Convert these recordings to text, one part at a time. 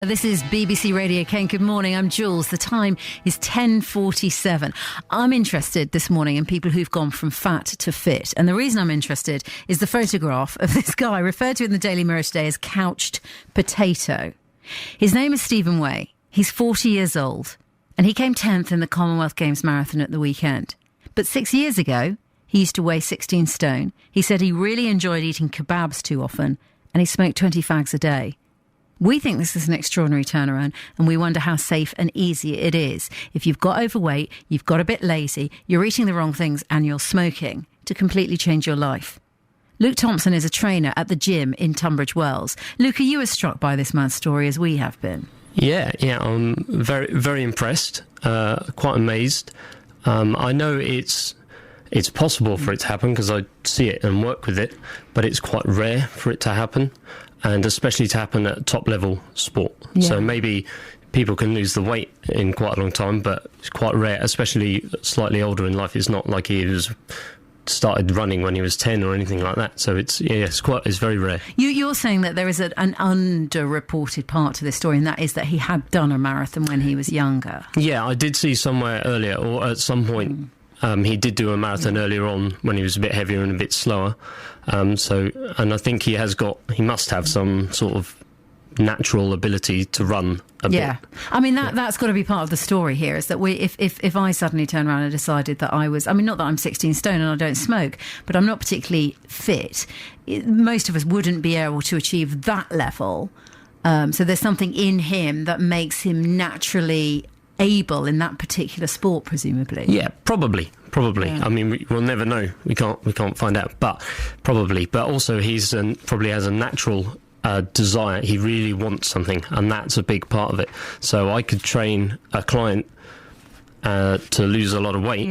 This is BBC Radio Kent. Good morning, I'm Jules. The time is 10:47. I'm interested this morning in people who've gone from fat to fit. And the reason I'm interested is the photograph of this guy referred to in the Daily Mirror today as couched potato. His name is Stephen Way. He's 40 years old and he came 10th in the Commonwealth Games Marathon at the weekend. But 6 years ago, he used to weigh 16 stone. He said he really enjoyed eating kebabs too often and he smoked 20 fags a day. We think this is an extraordinary turnaround and we wonder how safe and easy it is if you've got overweight, you've got a bit lazy, you're eating the wrong things and you're smoking to completely change your life. Luke Thompson is a trainer at the gym in Tunbridge Wells. Luke, are you as struck by this man's story as we have been? Yeah, I'm very, very impressed, quite amazed. I know it's possible for it to happen because I see it and work with it, but it's quite rare for it to happen. And especially to happen at top level sport. Yeah. So maybe people can lose the weight in quite a long time, but it's quite rare, especially slightly older in life. It's not like he was started running when he was 10 or anything like that. So it's very rare. You're saying that there is an underreported part to this story, and that is that he had done a marathon when he was younger. Yeah, I did see somewhere earlier, or at some point, he did do a marathon earlier on when he was a bit heavier and a bit slower. And I think he must have some sort of natural ability to run a bit. Yeah, I mean, that's got to be part of the story here, is that if I suddenly turned around and decided that I was, I mean, not that I'm 16 stone and I don't smoke, but I'm not particularly fit, most of us wouldn't be able to achieve that level. So there's something in him that makes him naturally able in that particular sport, presumably. Yeah, probably. Yeah. I mean, we'll never know. We can't find out, but probably. But also, he's probably has a natural desire. He really wants something, and that's a big part of it. So I could train a client to lose a lot of weight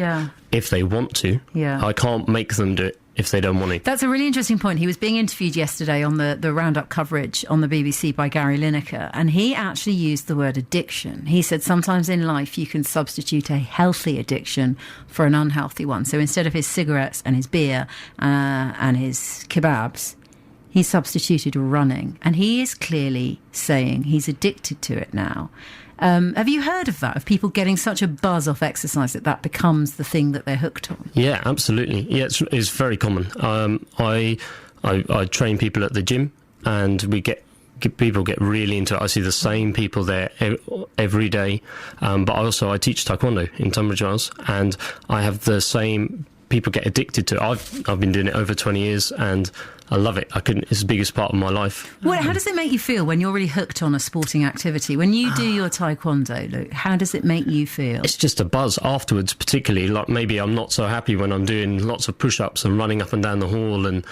if they want to. Yeah. I can't make them do it if they don't want to. That's a really interesting point. He was being interviewed yesterday on the Roundup coverage on the BBC by Gary Lineker, and he actually used the word addiction. He said sometimes in life you can substitute a healthy addiction for an unhealthy one. So instead of his cigarettes and his beer and his kebabs, he substituted running. And he is clearly saying he's addicted to it now. Have you heard of that, of people getting such a buzz off exercise that becomes the thing that they're hooked on? Yeah, absolutely. Yeah, it's very common. I train people at the gym, and people get really into it. I see the same people there every day, but I teach Taekwondo in Tunbridge Wells, and I have the same people get addicted to it. I've been doing it over 20 years, and I love it. It's the biggest part of my life. Well, how does it make you feel when you're really hooked on a sporting activity? When you do your taekwondo, Luke, how does it make you feel? It's just a buzz afterwards, particularly. Like, maybe I'm not so happy when I'm doing lots of push-ups and running up and down the hall and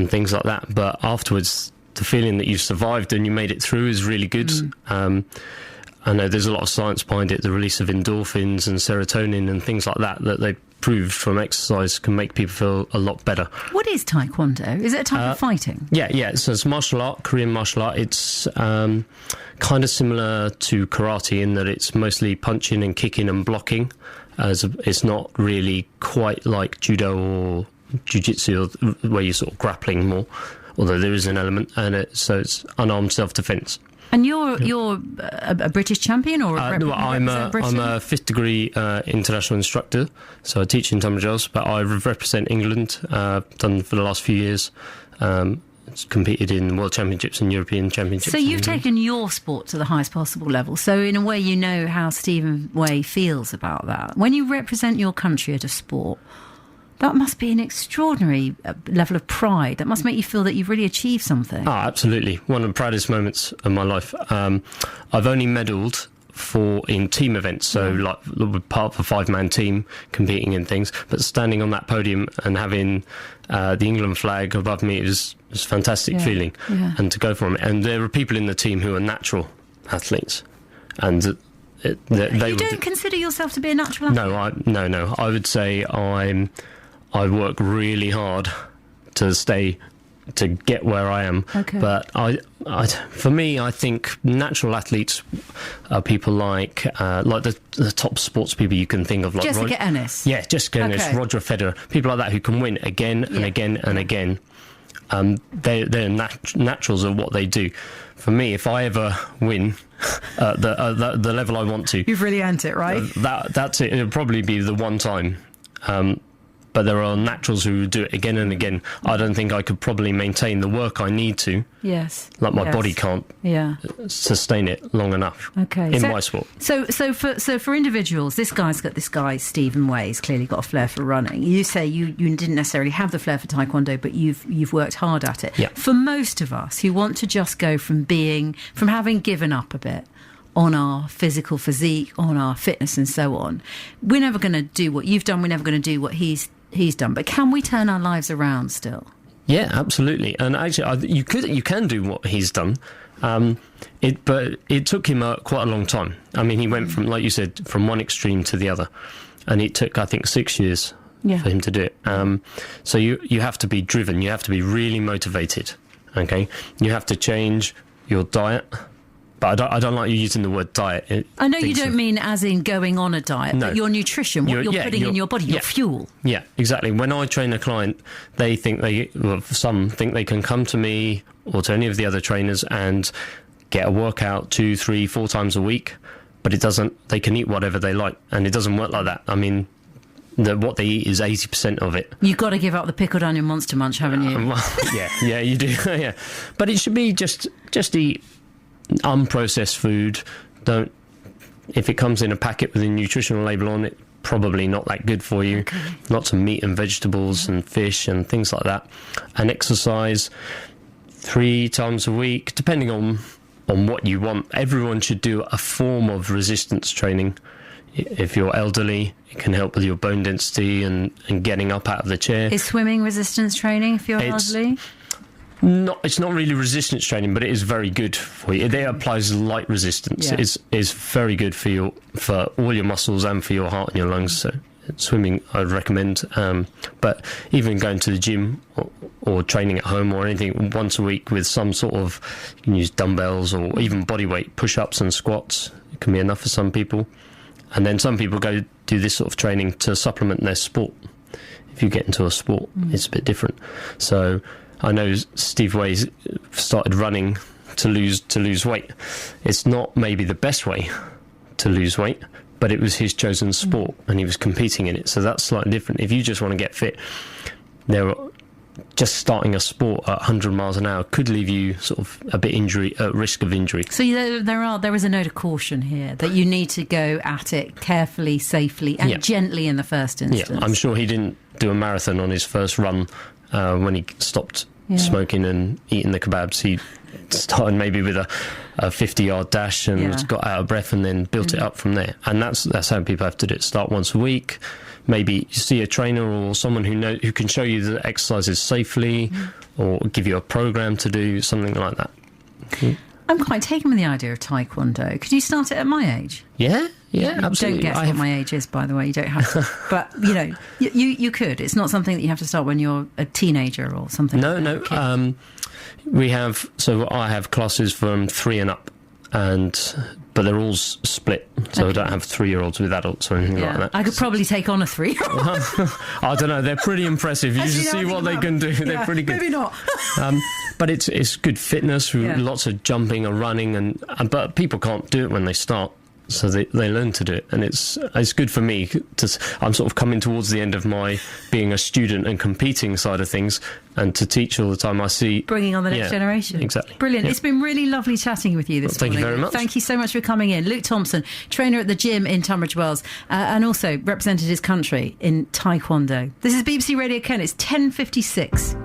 things like that. But afterwards, the feeling that you've survived and you made it through is really good. I know there's a lot of science behind it, the release of endorphins and serotonin and things like that they proved from exercise can make people feel a lot better. What is Taekwondo? Is it a type of fighting? Yeah. So it's martial art, Korean martial art. It's kind of similar to karate in that it's mostly punching and kicking and blocking. It's not really quite like judo or jiu-jitsu, where you're sort of grappling more, although there is an element, so it's unarmed self-defence. And you're a British champion, or I'm a fifth degree international instructor, so I teach in Tunbridge Wells, but I represent England. Done for the last few years. Competed in World Championships and European Championships. So you've taken your sport to the highest possible level. So in a way, you know how Stephen Way feels about that. When you represent your country at a sport, that must be an extraordinary level of pride. That must make you feel that you've really achieved something. Absolutely. One of the proudest moments of my life. I've only medalled in team events, so like part of a 5-man team competing in things, but standing on that podium and having the England flag above me was a fantastic feeling. And to go from it. And there are people in the team who are natural athletes, and you don't consider yourself to be a natural athlete? No. I would say I work really hard to get where I am. Okay. But for me, I think natural athletes are people like the top sports people you can think of, like Jessica Ennis. Yeah, Jessica Ennis, Roger Federer, people like that who can win again and again and again. They're naturals of what they do. For me, if I ever win at the level I want to, you've really earned it, right? That's it. It'll probably be the one time. But there are naturals who do it again and again. I don't think I could probably maintain the work I need to. Yes. Like my body can't sustain it long enough. Okay. In my sport. So for individuals, this guy Stephen Way's clearly got a flair for running. You say you didn't necessarily have the flair for taekwondo, but you've worked hard at it. Yeah. For most of us who want to just go from having given up a bit on our physical physique, on our fitness and so on, we're never going to do what you've done. We're never going to do what he's done. But can we turn our lives around still? Yeah, absolutely. And actually, you can do what he's done. But it took him quite a long time. I mean, he went from, like you said, from one extreme to the other, and it took, I think, 6 years for him to do it. So you have to be driven. You have to be really motivated. Okay, you have to change your diet. But I don't like you using the word diet. I know you don't mean as in going on a diet, but your nutrition, what you're putting in your body, your fuel. Yeah, exactly. When I train a client, some think they can come to me or to any of the other trainers and get a workout 2, 3, 4 times a week, but it doesn't. They can eat whatever they like, and it doesn't work like that. I mean, what they eat is 80% of it. You've got to give up the pickled onion Monster Munch, haven't you? Yeah, you do. Yeah, but it should be just eat unprocessed food. If it comes in a packet with a nutritional label on it, probably not that good for you. Okay. Lots of meat and vegetables and fish and things like that. And exercise 3 times a week, depending on what you want. Everyone should do a form of resistance training. If you're elderly, it can help with your bone density and getting up out of the chair. Is swimming resistance training if you're elderly? It's not really resistance training, but it is very good for you. It applies light resistance. Yeah. It's very good for all your muscles and for your heart and your lungs. So swimming, I'd recommend. But even going to the gym or training at home or anything once a week with some sort of, you can use dumbbells or even body weight push-ups and squats. It can be enough for some people. And then some people go do this sort of training to supplement their sport. If you get into a sport, it's a bit different. So I know Steve Way started running to lose weight. It's not maybe the best way to lose weight, but it was his chosen sport and he was competing in it. So that's slightly different. If you just want to get fit, just starting a sport at 100 miles an hour could leave you sort of a bit at risk of injury. So there is a note of caution here that you need to go at it carefully, safely and gently in the first instance. Yeah, I'm sure he didn't do a marathon on his first run when he stopped smoking and eating the kebabs. He started maybe with a 50-yard dash and got out of breath and then built it up from there. And that's how people have to do it. Start once a week. Maybe you see a trainer or someone who can show you the exercises safely or give you a program to do, something like that. I'm quite taken with the idea of taekwondo. Could you start it at my age? Yeah, absolutely. Don't guess what my age is, by the way. You don't have to. But, you could. It's not something that you have to start when you're a teenager or something. No. I have classes from 3 and up, but they're all split. So I don't have 3-year-olds with adults or anything like that. I could probably take on a 3-year-old. I don't know. They're pretty impressive. You should see what they can do. They're pretty good. Maybe not. But it's good fitness, lots of jumping and running, but people can't do it when they start. So they learn to do it, and it's good for me. I'm sort of coming towards the end of my being a student and competing side of things, and to teach all the time. I see bringing on the next generation. Exactly, brilliant. Yeah. It's been really lovely chatting with you this morning. Thank you very much. Thank you so much for coming in, Luke Thompson, trainer at the gym in Tunbridge Wells, and also represented his country in Taekwondo. This is BBC Radio Kent. It's 10:56.